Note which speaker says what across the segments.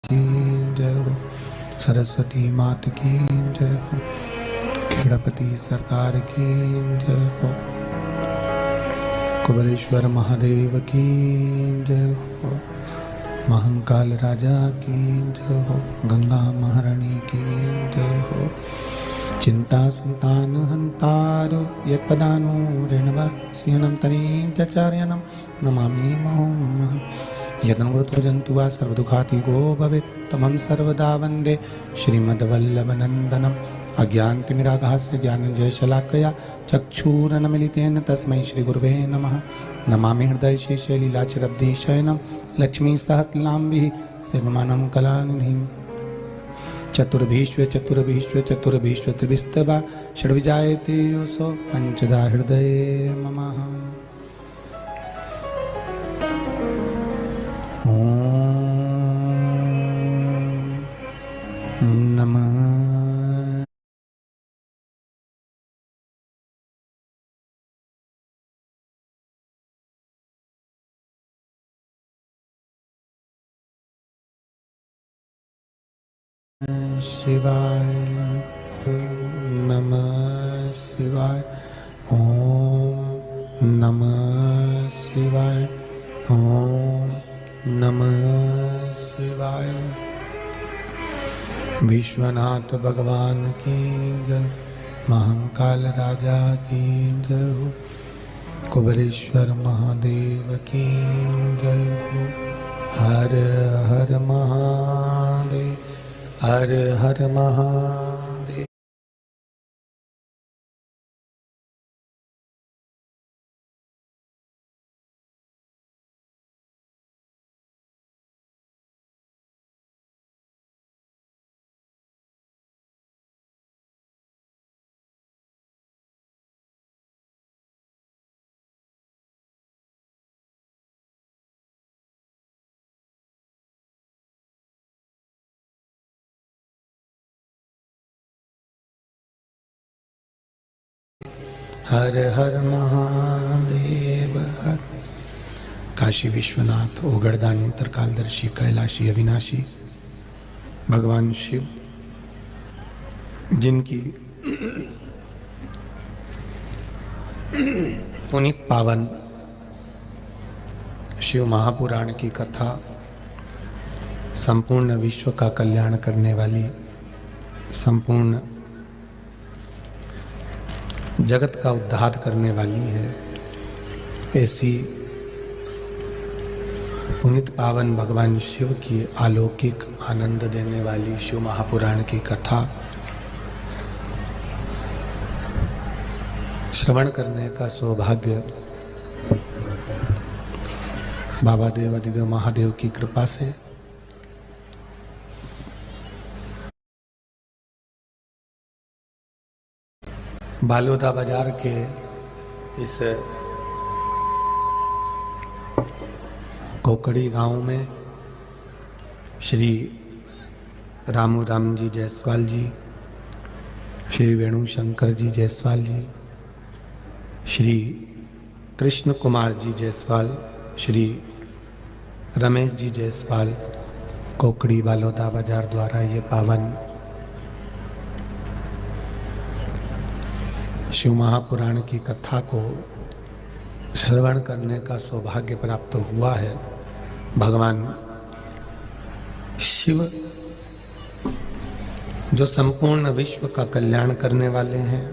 Speaker 1: की जय हो, सरस्वती मात की जय हो, खेड़पति सरकार की जय हो, कुबेरेश्वर महादेव की जय हो, महाकाल राजा की जय हो, गंगा महारानी की जय हो, चिंता संतान हंतारो यत्पदानो ऋणवस्यनं तनीचचार्यनं नमामि मुहुः। यदनुगतो जन्तु वा सर्वदुःखातिगो भवेत् तमं सर्वदा वन्दे श्रीमद्वल्लभनन्दनम्। अज्ञानतिमिरागास्य ज्ञानञ्जनशलाकया चक्षुरुन्मीलितेन तस्मै श्रीगुरुवे नमः। नमामि हृदयशेषे लीलाचरब्धिशयनं लक्ष्मीसहस्रनाम्भिः सेवमानं कलानिधिम्। चतुर्भीष्व त्रिभिस्तवा षड्विजायते योऽसौ पञ्चधा हृदये मम। ॐ नमः शिवाय, नमः शिवाय, ओम नमः शिवाय, ओम नमः शिवाय। विश्वनाथ भगवान की जय, महाकाल राजा की जय हो, कुबेरेश्वर महादेव की जय हो। हर हर महादेव, हर हर महादेव। हर हर महादेव हर। काशी विश्वनाथ ओगड़दानी त्रिकालदर्शी कैलाशी अविनाशी भगवान शिव, जिनकी पुनीत पावन शिव महापुराण की कथा संपूर्ण विश्व का कल्याण करने वाली, संपूर्ण जगत का उद्धार करने वाली है, ऐसी पुनीत पावन भगवान शिव की अलौकिक आनंद देने वाली शिव महापुराण की कथा श्रवण करने का सौभाग्य बाबा देवादिदेव महादेव की कृपा से बालोदा बाजार के इस कोकड़ी गांव में श्री रामू राम जी जायसवाल जी, श्री वेणु शंकर जी जायसवाल जी, श्री कृष्ण कुमार जी जायसवाल, श्री रमेश जी जायसवाल, कोकड़ी बालोदा बाजार द्वारा ये पावन शिव महापुराण की कथा को श्रवण करने का सौभाग्य प्राप्त हुआ है। भगवान शिव जो संपूर्ण विश्व का कल्याण करने वाले हैं,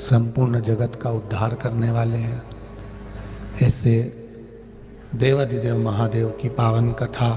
Speaker 1: संपूर्ण जगत का उद्धार करने वाले हैं, ऐसे देवादिदेव महादेव की पावन कथा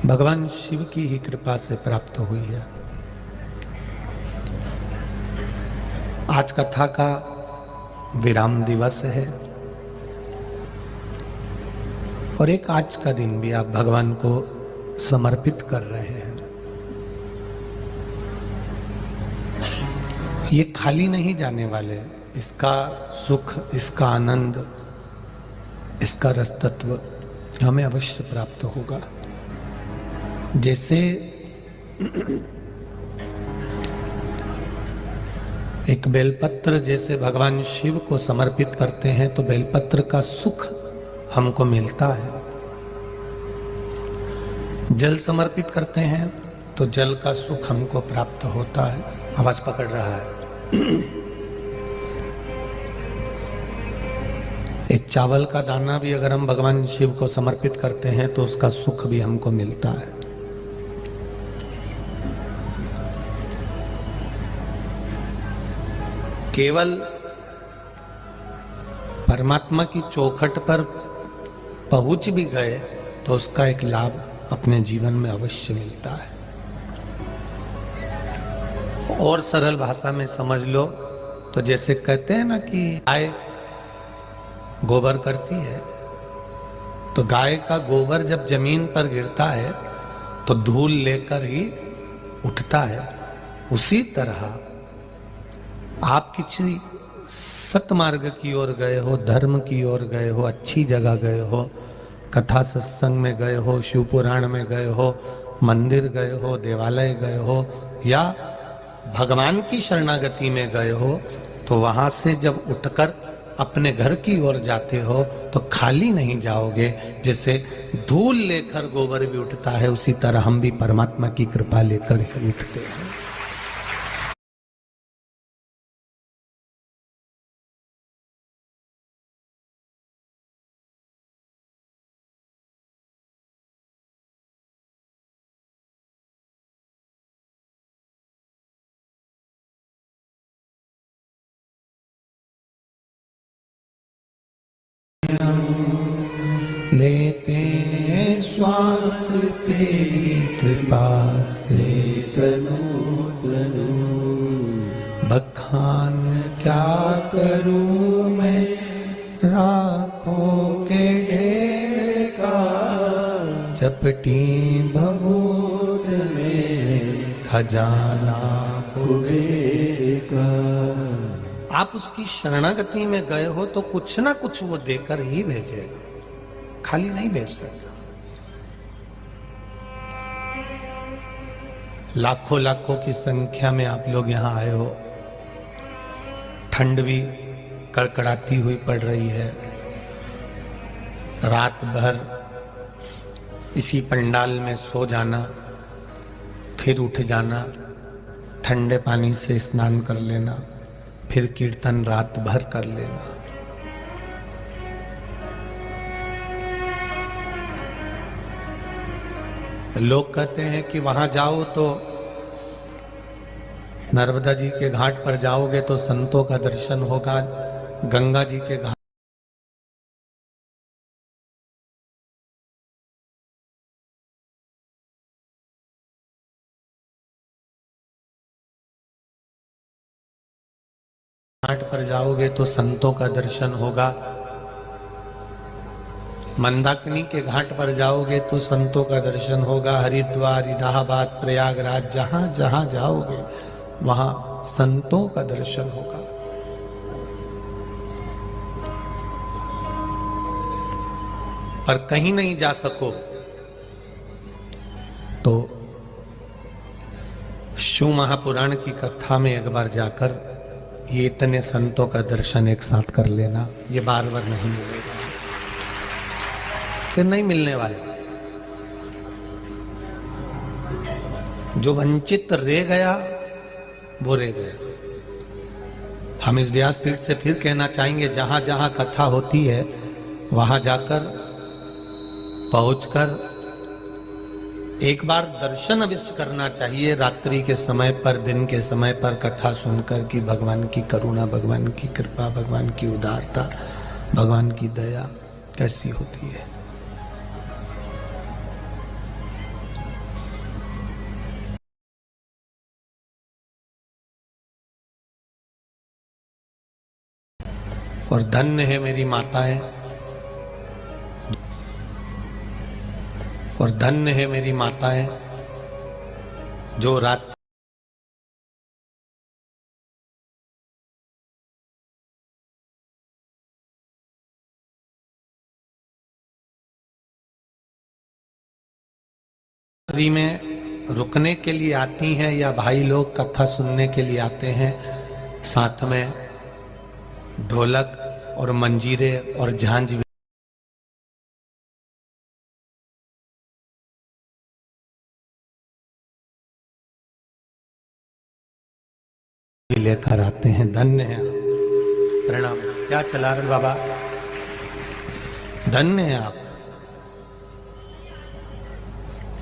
Speaker 1: भगवान शिव की ही कृपा से प्राप्त हुई है। आज कथा का विराम दिवस है और एक आज का दिन भी आप भगवान को समर्पित कर रहे हैं। ये खाली नहीं जाने वाले, इसका सुख, इसका आनंद, इसका रसतत्व हमें अवश्य प्राप्त होगा। जैसे एक बेलपत्र जैसे भगवान शिव को समर्पित करते हैं तो बेलपत्र का सुख हमको मिलता है, जल समर्पित करते हैं तो जल का सुख हमको प्राप्त होता है। आवाज पकड़ रहा है। एक चावल का दाना भी अगर हम भगवान शिव को समर्पित करते हैं तो उसका सुख भी हमको मिलता है। केवल परमात्मा की चौखट पर पहुंच भी गए तो उसका एक लाभ अपने जीवन में अवश्य मिलता है। और सरल भाषा में समझ लो तो जैसे कहते हैं ना कि गाय गोबर करती है, तो गाय का गोबर जब जमीन पर गिरता है तो धूल लेकर ही उठता है। उसी तरह आप किसी सतमार्ग की ओर गए हो, धर्म की ओर गए हो, अच्छी जगह गए हो, कथा सत्संग में गए हो, शिव पुराण में गए हो, मंदिर गए हो, देवालय गए हो या भगवान की शरणागति में गए हो, तो वहां से जब उठकर अपने घर की ओर जाते हो तो खाली नहीं जाओगे। जैसे धूल लेकर गोबर भी उठता है, उसी तरह हम भी परमात्मा की कृपा लेकर ही उठते हैं। लेते श्वास तेरी कृपा से तनु तनु, बखान क्या करूं मैं राखों के ढेर का, चपटी भभूत में खजाना कुबेर का। आप उसकी शरणागति में गए हो तो कुछ ना कुछ वो देकर ही भेजेगा, खाली नहीं भेज सकता। लाखों लाखों की संख्या में आप लोग यहां आए हो। ठंड भी कड़कड़ाती हुई पड़ रही है। रात भर इसी पंडाल में सो जाना, फिर उठ जाना, ठंडे पानी से स्नान कर लेना, फिर कीर्तन रात भर कर लेना। लोग कहते हैं कि वहां जाओ तो नर्मदा जी के घाट पर जाओगे तो संतों का दर्शन होगा, गंगा जी के घाट पर जाओगे तो संतों का दर्शन होगा, मंदाकिनी के घाट पर जाओगे तो संतों का दर्शन होगा, हरिद्वार, इलाहाबाद, प्रयागराज, जहां जहां जाओगे वहां संतों का दर्शन होगा। पर कहीं नहीं जा सको तो शिव महापुराण की कथा में एक बार जाकर ये इतने संतों का दर्शन एक साथ कर लेना। ये बार बार नहीं मिलेगा, फिर नहीं मिलने वाले। जो वंचित रह गया वो रह गया। हम इस व्यासपीठ से फिर कहना चाहेंगे, जहां जहां कथा होती है वहां जाकर पहुंचकर एक बार दर्शन अवश्य करना चाहिए। रात्रि के समय पर, दिन के समय पर कथा सुनकर कि भगवान की करुणा, भगवान की कृपा, भगवान की उदारता, भगवान की दया कैसी होती है। और धन्य है मेरी माताएं, और धन्य है मेरी माताएं जो रात में रुकने के लिए आती हैं या भाई लोग कथा सुनने के लिए आते हैं, साथ में ढोलक और मंजीरे और झांझ लेकर आते हैं। धन्य है आप। प्रणाम। क्या चला रहे बाबा? धन्य है आप।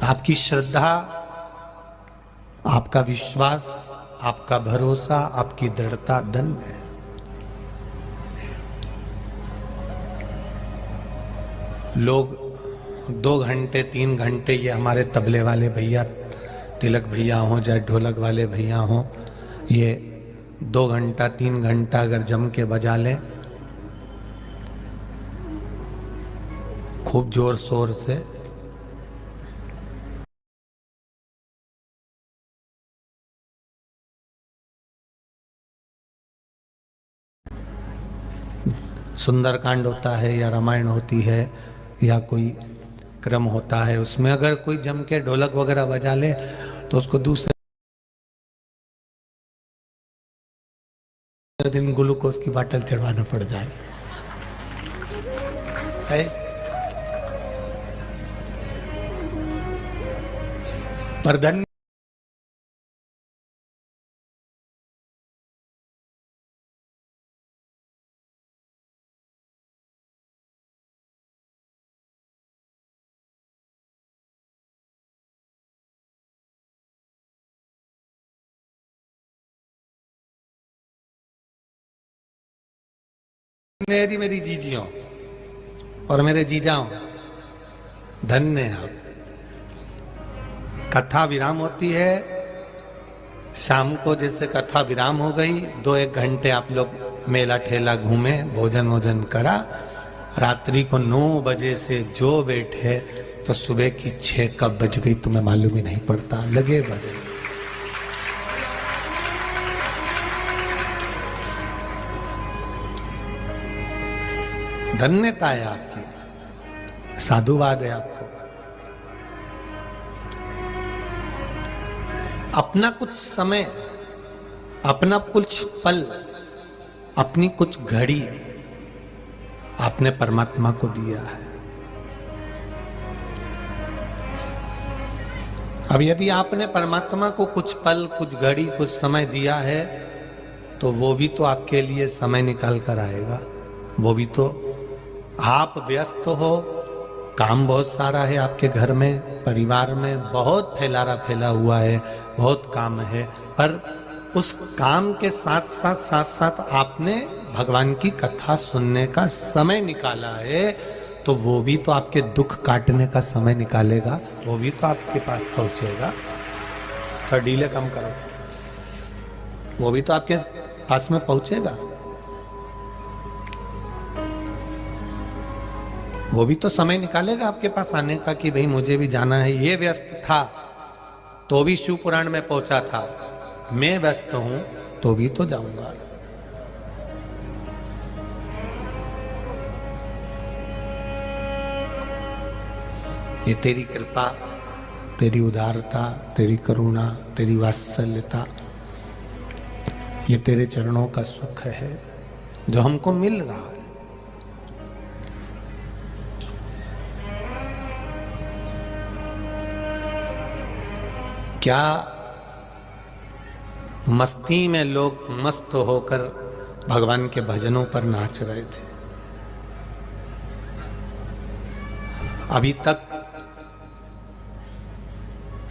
Speaker 1: आपकी श्रद्धा, आपका विश्वास, आपका भरोसा, आपकी दृढ़ता धन्य है। लोग 2 घंटे 3 घंटे, ये हमारे तबले वाले भैया, तिलक भैया हों चाहे ढोलक वाले भैया हों, ये 2 घंटा 3 घंटा अगर जम के बजा लें खूब जोर शोर से, सुंदरकांड होता है या रामायण होती है या कोई क्रम होता है, उसमें अगर कोई जम के ढोलक वगैरह बजा ले तो उसको दूसरे दिन ग्लूकोज की बोतल चढ़वाना पड़ जाए है? पर धन्य मेरी जीजियों और मेरे जीजाओं, धन्य है आप। कथा विराम होती है शाम को, जैसे कथा विराम हो गई 2-1 घंटे आप लोग मेला ठेला घूमे, भोजन वोजन करा, रात्रि को 9 बजे से जो बैठे तो सुबह की 6 कब बज गई तुम्हें मालूम ही नहीं पड़ता, लगे बजे। धन्यता है आपकी, साधुवाद है आपको। अपना कुछ समय, अपना कुछ पल, अपनी कुछ घड़ी आपने परमात्मा को दिया है। अब यदि आपने परमात्मा को कुछ पल, कुछ घड़ी, कुछ समय दिया है तो वो भी तो आपके लिए समय निकाल कर आएगा। वो भी तो, आप व्यस्त हो, काम बहुत सारा है आपके घर में, परिवार में बहुत फैला हुआ है, बहुत काम है, पर उस काम के साथ साथ आपने भगवान की कथा सुनने का समय निकाला है, तो वो भी तो आपके दुख काटने का समय निकालेगा, वो भी तो आपके पास पहुंचेगा। तो डीले कम करो, वो भी तो आपके पास में पहुंचेगा। वो भी तो समय निकालेगा आपके पास आने का कि भाई मुझे भी जाना है। ये व्यस्त था तो भी शिव पुराण में पहुंचा था, मैं व्यस्त हूं तो भी तो जाऊंगा। ये तेरी कृपा, तेरी उदारता, तेरी करुणा, तेरी वात्सल्यता, ये तेरे चरणों का सुख है जो हमको मिल रहा है। क्या मस्ती में लोग मस्त होकर भगवान के भजनों पर नाच रहे थे। अभी तक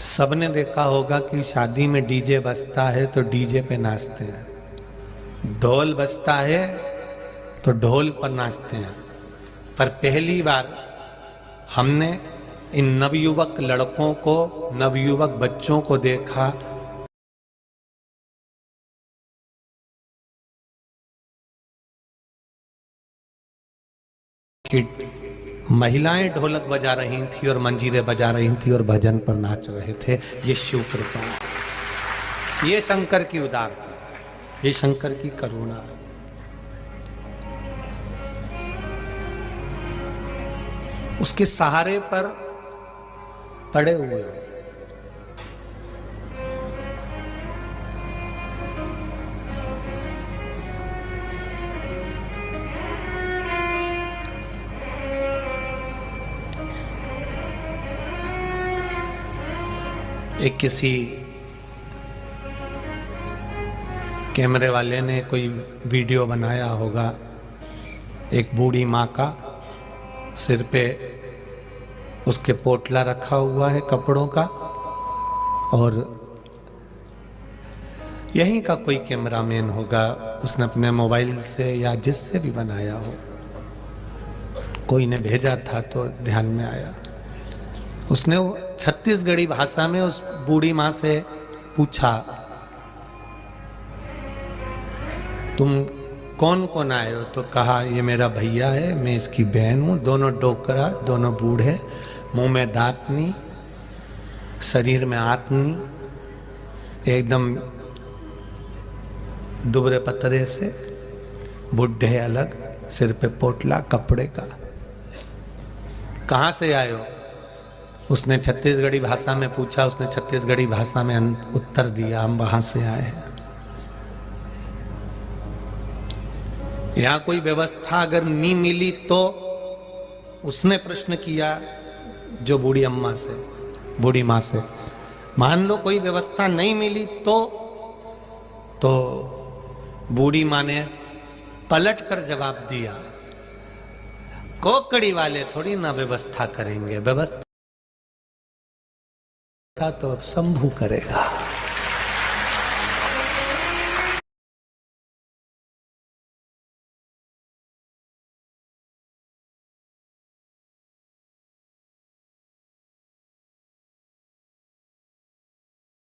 Speaker 1: सबने देखा होगा कि शादी में डीजे बजता है तो डीजे पे नाचते हैं, ढोल बजता है तो ढोल पर नाचते हैं। पर पहली बार हमने इन नवयुवक लड़कों को, नवयुवक बच्चों को देखा कि महिलाएं ढोलक बजा रही थी और मंजीरे बजा रही थी और भजन पर नाच रहे थे। ये शिव कृपा, ये शंकर की उदारता, ये शंकर की करुणा। उसके सहारे पर पड़े हुए हो। एक किसी कैमरे वाले ने कोई वीडियो बनाया होगा, एक बूढ़ी माँ का सिर पे उसके पोटला रखा हुआ है कपड़ों का, और यहीं का कोई कैमरामैन होगा, उसने अपने मोबाइल से या जिससे भी बनाया हो, कोई ने भेजा था तो ध्यान में आया। उसने वो छत्तीसगढ़ी भाषा में उस बूढ़ी माँ से पूछा, तुम कौन कौन आए हो? तो कहा, ये मेरा भैया है, मैं इसकी बहन हूँ, दोनों डोकरा, दोनों बूढ़े, मुंह में दांत नहीं, शरीर में आंत नहीं, एकदम दुबरे पतरे से, बुढ़े अलग, सिर पे पोटला कपड़े का। कहाँ से आए हो? उसने छत्तीसगढ़ी भाषा में पूछा, उसने छत्तीसगढ़ी भाषा में उत्तर दिया, हम वहां से आए हैं। यहां कोई व्यवस्था अगर नहीं मिली तो, उसने प्रश्न किया जो बूढ़ी अम्मा से, बूढ़ी माँ से, मान लो कोई व्यवस्था नहीं मिली तो बूढ़ी माँ ने पलट कर जवाब दिया, कोकड़ी वाले थोड़ी ना व्यवस्था करेंगे, व्यवस्था तो अब शंभू करेगा।